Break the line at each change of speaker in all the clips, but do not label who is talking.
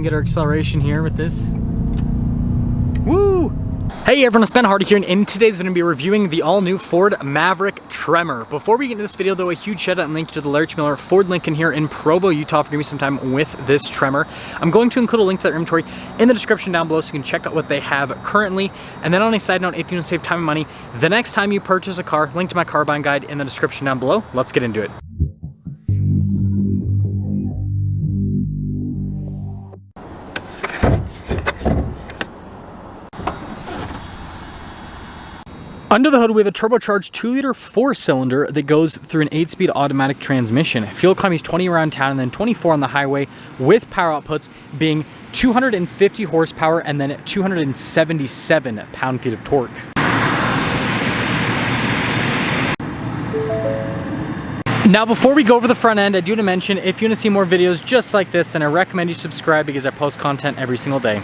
and get our acceleration here with this. Woo! Hey everyone, it's Ben Hardy here, and in today's video, I'm going to be reviewing the all-new Ford Maverick Tremor. Before we get into this video though, a huge shout out and link to the Lariat Ford Lincoln here in Provo, Utah for giving me some time with this Tremor. I'm going to include a link to their inventory in the description down below so you can check out what they have currently. And then on a side note, if you want to save time and money, the next time you purchase a car, link to my car buying guide in the description down below. Let's get into it. Under the hood, we have a turbocharged 2-liter 4-cylinder that goes through an 8-speed automatic transmission. Fuel economy is 20 around town and then 24 on the highway, with power outputs being 250 horsepower and then 277 pound-feet of torque. Now, before we go over the front end, I do want to mention, if you want to see more videos just like this, then I recommend you subscribe because I post content every single day.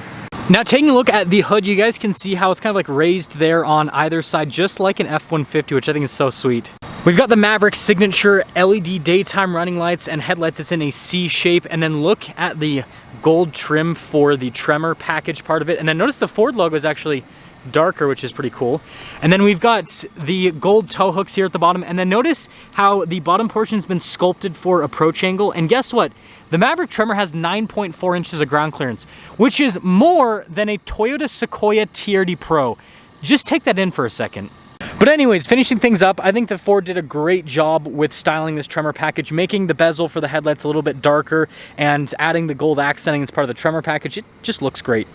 Now, taking a look at the hood, you guys can see how it's kind of like raised there on either side, just like an F-150, which I think is so sweet. We've got the Maverick signature LED daytime running lights and headlights. It's in a C shape. And then look at the gold trim for the Tremor package part of it. And then notice the Ford logo is actually darker, which is pretty cool. And then we've got the gold tow hooks here at the bottom. And then notice how the bottom portion has been sculpted for approach angle. And guess what? The Maverick Tremor has 9.4 inches of ground clearance, which is more than a Toyota Sequoia TRD Pro. Just take that in for a second. But anyways, finishing things up, I think that Ford did a great job with styling this Tremor package, making the bezel for the headlights a little bit darker and adding the gold accenting as part of the Tremor package. It just looks great.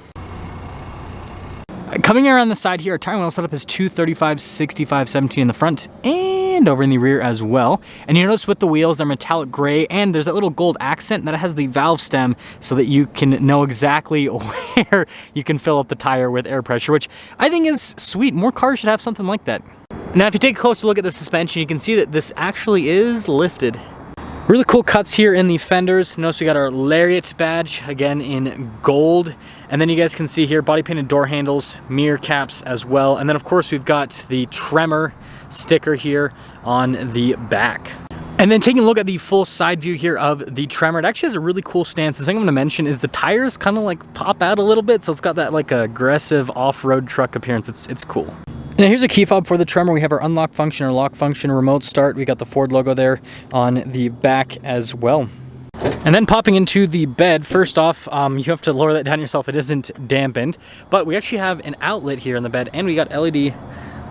Coming around the side here, our tire wheel setup is 235, 65, 17 in the front and over in the rear as well. And you notice with the wheels, they're metallic gray, and there's that little gold accent that has the valve stem so that you can know exactly where you can fill up the tire with air pressure, which I think is sweet. More cars should have something like that. Now, if you take a closer look at the suspension, you can see that this actually is lifted. Really cool cuts here in the fenders. Notice we got our Lariat badge, again in gold. And then you guys can see here, body painted door handles, mirror caps as well. And then of course we've got the Tremor sticker here on the back. And then taking a look at the full side view here of the Tremor, it actually has a really cool stance. The thing I'm gonna mention is the tires kind of like pop out a little bit. So it's got that like aggressive off-road truck appearance. It's cool. Now here's a key fob for the Tremor. We have our unlock function or lock function, remote start. We got the Ford logo there on the back as well. And then popping into the bed, first off, you have to lower that down yourself. It isn't dampened, but we actually have an outlet here in the bed, and we got LED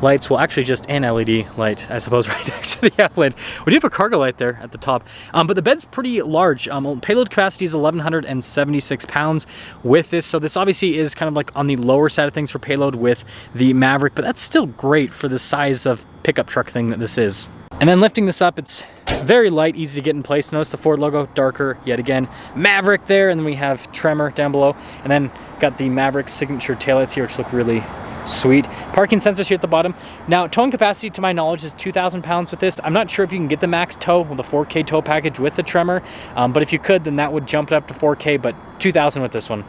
lights. Well, actually just an LED light, I suppose, right next to the outlet. We do have a cargo light there at the top, but the bed's pretty large. Payload capacity is 1,176 pounds with this, so this obviously is kind of like on the lower side of things for payload with the Maverick, but that's still great for the size of pickup truck thing that this is. And then lifting this up, it's very light, easy to get in place. Notice the Ford logo, darker yet again. Maverick there, and then we have Tremor down below, and then got the Maverick signature taillights here, which look really sweet. Parking sensors here at the bottom. Now, towing capacity, to my knowledge, is 2,000 pounds with this. I'm not sure if you can get the max tow with the 4K tow package with the Tremor, but if you could, then that would jump it up to 4K, but 2,000 with this one.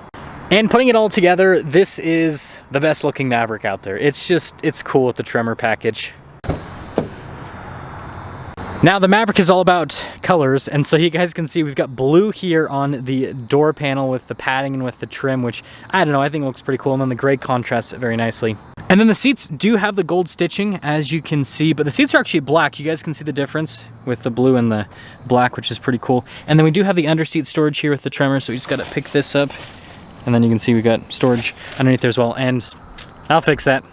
And putting it all together, this is the best looking Maverick out there. It's cool with the Tremor package. Now, the Maverick is all about colors, and so you guys can see we've got blue here on the door panel with the padding and with the trim, which, I don't know, I think it looks pretty cool, and then the gray contrasts it very nicely. And then the seats do have the gold stitching, as you can see, but the seats are actually black. You guys can see the difference with the blue and the black, which is pretty cool. And then we do have the underseat storage here with the Tremor, so we just got to pick this up, and then you can see we got storage underneath there as well, and I'll fix that.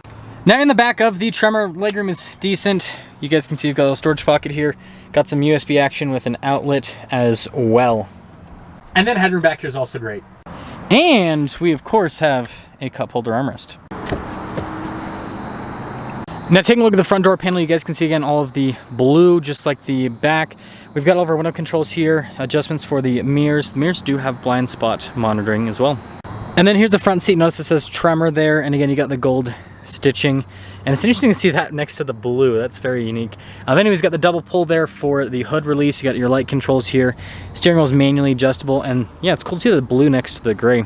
Now, in the back of the Tremor, legroom is decent. You guys can see we've got a little storage pocket here. Got some USB action with an outlet as well. And then headroom back here is also great. And we, of course, have a cup holder armrest. Now, taking a look at the front door panel, you guys can see, again, all of the blue, just like the back. We've got all of our window controls here, adjustments for the mirrors. The mirrors do have blind spot monitoring as well. And then here's the front seat. Notice it says Tremor there, and again, you got the gold stitching, and it's interesting to see that next to the blue. That's very unique. Anyways, got the double pull there for the hood release. You got your light controls here. Steering wheel is manually adjustable, and yeah, it's cool to see the blue next to the gray.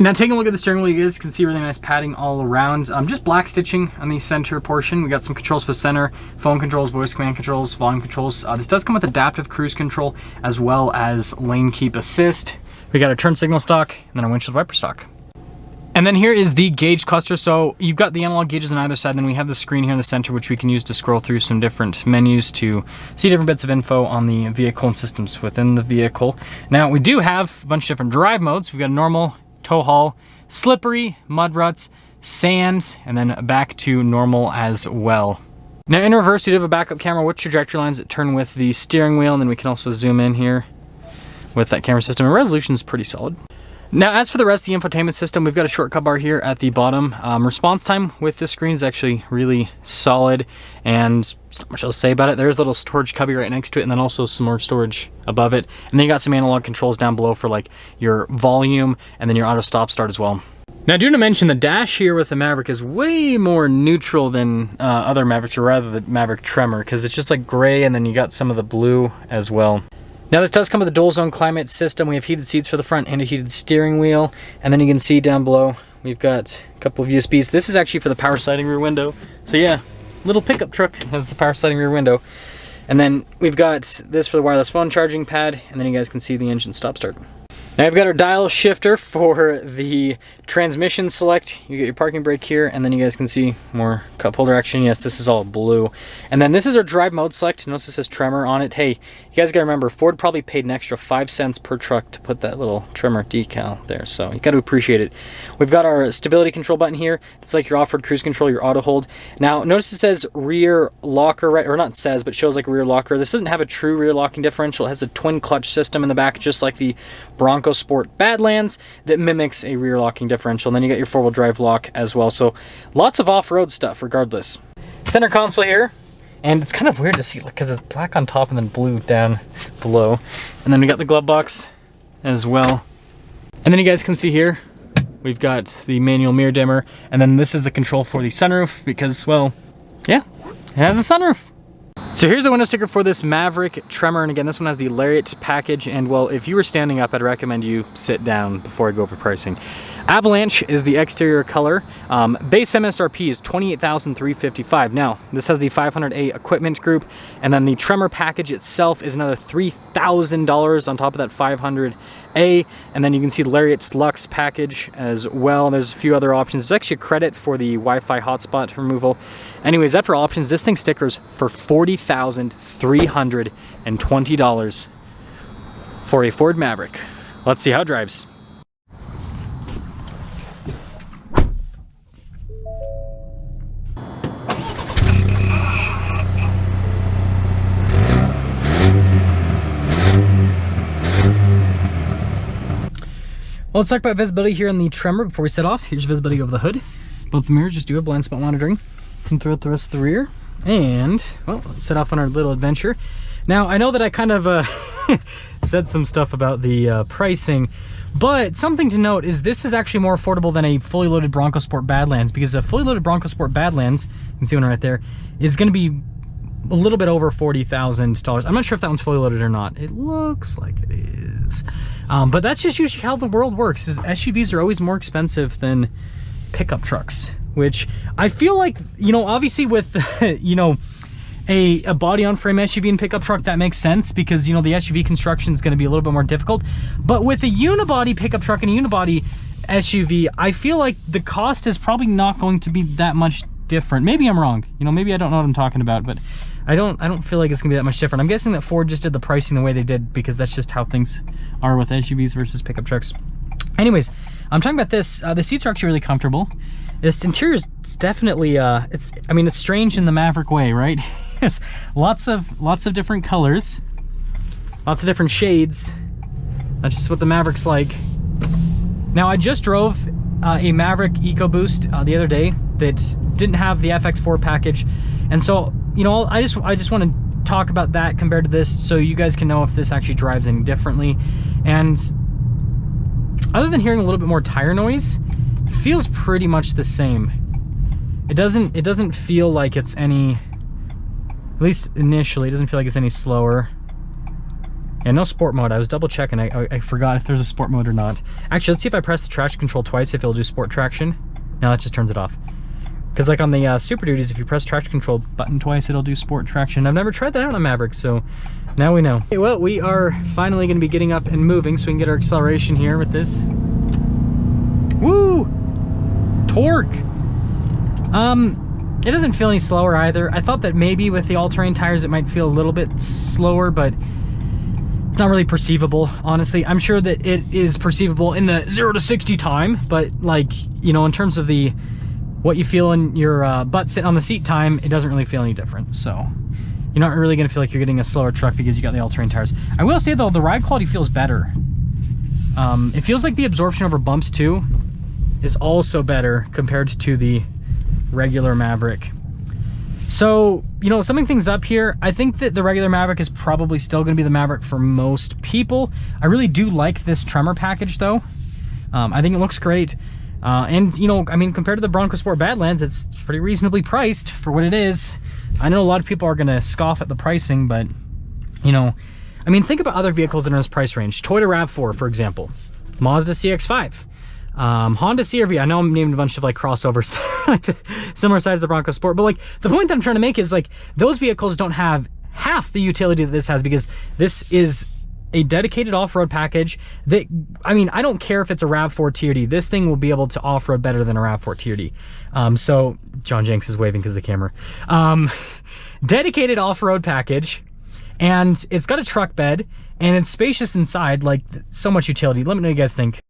Now taking a look at the steering wheel, you guys can see really nice padding all around. Just black stitching on the center portion. We got some controls for center, phone controls, voice command controls, volume controls. This does come with adaptive cruise control as well as lane keep assist. We got a turn signal stock and then a windshield wiper stock. And then here is the gauge cluster. So you've got the analog gauges on either side. Then we have the screen here in the center, which we can use to scroll through some different menus to see different bits of info on the vehicle and systems within the vehicle. Now we do have a bunch of different drive modes. We've got normal, tow haul, slippery, mud ruts, sand, and then back to normal as well. Now in reverse, we do have a backup camera with trajectory lines that turn with the steering wheel, and then we can also zoom in here with that camera system. And resolution is pretty solid. Now, as for the rest of the infotainment system, we've got a shortcut bar here at the bottom. Response time with this screen is actually really solid, and there's not much else to say about it. There's a little storage cubby right next to it, and then also some more storage above it. And then you got some analog controls down below for like your volume and then your auto stop start as well. Now, I do want to mention the dash here with the Maverick is way more neutral than other Mavericks, or rather the Maverick Tremor, because it's just like gray, and then you got some of the blue as well. Now this does come with a dual zone climate system. We have heated seats for the front and a heated steering wheel. And then you can see down below, we've got a couple of USBs. This is actually for the power sliding rear window. So yeah, little pickup truck has the power sliding rear window. And then we've got this for the wireless phone charging pad. And then you guys can see the engine stop start. Now I've got our dial shifter for the transmission select. You get your parking brake here, and then you guys can see more cup holder action. Yes, this is all blue. And then this is our drive mode select. Notice this says Tremor on it. Hey, you guys gotta remember, Ford probably paid an extra 5 cents per truck to put that little Tremor decal there, so you gotta appreciate it. We've got our stability control button here. It's like your off-road cruise control, your auto hold. Now notice it says rear locker, right? Or not says, but shows like a rear locker. This doesn't have a true rear locking differential. It has a twin clutch system in the back, just like the Bronco Sport Badlands, that mimics a rear locking differential. And then you got your four-wheel drive lock as well. So lots of off-road stuff regardless. Center console here, and it's kind of weird to see because it's black on top and then blue down below. And then we got the glove box as well. And then you guys can see here, we've got the manual mirror dimmer, and then this is the control for the sunroof because, well, yeah, it has a sunroof. So here's a window sticker for this Maverick Tremor, and again, this one has the Lariat package, and well, if you were standing up, I'd recommend you sit down before I go over pricing. Avalanche is the exterior color. Base MSRP is $28,355. Now, this has the 500A equipment group, and then the Tremor package itself is another $3,000 on top of that 500A, and then you can see the Lariat's Lux package as well. There's a few other options. There's actually a credit for the Wi-Fi hotspot removal. Anyways, after options, this thing stickers for $40,320 for a Ford Maverick. Let's see how it drives. Well, let's talk about visibility here in the Tremor before we set off. Here's visibility over the hood. Both the mirrors just do have blind spot monitoring. Come throughout the rest of the rear. And, well, let's set off on our little adventure. Now, I know that I kind of said some stuff about the pricing, but something to note is this is actually more affordable than a fully loaded Bronco Sport Badlands, because a fully loaded Bronco Sport Badlands, you can see one right there, is going to be a little bit over $40,000. I'm not sure if that one's fully loaded or not. It looks like it is. But that's just usually how the world works, is SUVs are always more expensive than pickup trucks, which I feel like, you know, obviously with, you know, a body on frame SUV and pickup truck, that makes sense because, you know, the SUV construction is going to be a little bit more difficult. But with a unibody pickup truck and a unibody SUV, I feel like the cost is probably not going to be that much different. Maybe I'm wrong. You know, maybe I don't know what I'm talking about, but I don't feel like it's gonna be that much different. I'm guessing that Ford just did the pricing the way they did because that's just how things are with SUVs versus pickup trucks. Anyways, I'm talking about this. The seats are actually really comfortable. This interior is definitely, I mean, it's strange in the Maverick way, right? It's lots of different colors, lots of different shades. That's just what the Maverick's like. Now, I just drove a Maverick EcoBoost the other day that didn't have the FX4 package, and so, you know, I just want to talk about that compared to this so you guys can know if this actually drives any differently. And other than hearing a little bit more tire noise, it feels pretty much the same. It doesn't feel like it's any, at least initially, it doesn't feel like it's any slower. And no sport mode. I was double checking. I forgot if there's a sport mode or not. Actually, let's see if I press the traction control twice, if it'll do sport traction. No, that just turns it off. Because like on the Super Duties, if you press traction control button twice, it'll do sport traction. I've never tried that out on Maverick, so now we know. Okay, well, we are finally going to be getting up and moving so we can get our acceleration here with this. Woo! Torque! It doesn't feel any slower either. I thought that maybe with the all-terrain tires it might feel a little bit slower, but it's not really perceivable, honestly. I'm sure that it is perceivable in the 0 to 60 time, but like, you know, in terms of the what you feel in your butt sitting on the seat time, it doesn't really feel any different. So you're not really gonna feel like you're getting a slower truck because you got the all-terrain tires. I will say though, the ride quality feels better. It feels like the absorption over bumps too is also better compared to the regular Maverick. So, you know, summing things up here, I think that the regular Maverick is probably still going to be the Maverick for most people. I really do like this Tremor package though. I think it looks great. And, you know, I mean, compared to the Bronco Sport Badlands, it's pretty reasonably priced for what it is. I know a lot of people are going to scoff at the pricing, but, you know, I mean, think about other vehicles that are in this price range. Toyota RAV4, for example. Mazda CX-5. Honda CR-V. I know I'm naming a bunch of like crossovers like similar size to the Bronco Sport, but like the point that I'm trying to make is like those vehicles don't have half the utility that this has, because this is a dedicated off-road package that, I mean, I don't care if it's a RAV4 TRD, this thing will be able to off-road better than a RAV4 TRD. So John Jenks is waving because of the camera. Dedicated off-road package, and it's got a truck bed and it's spacious inside, like so much utility. Let me know what you guys think.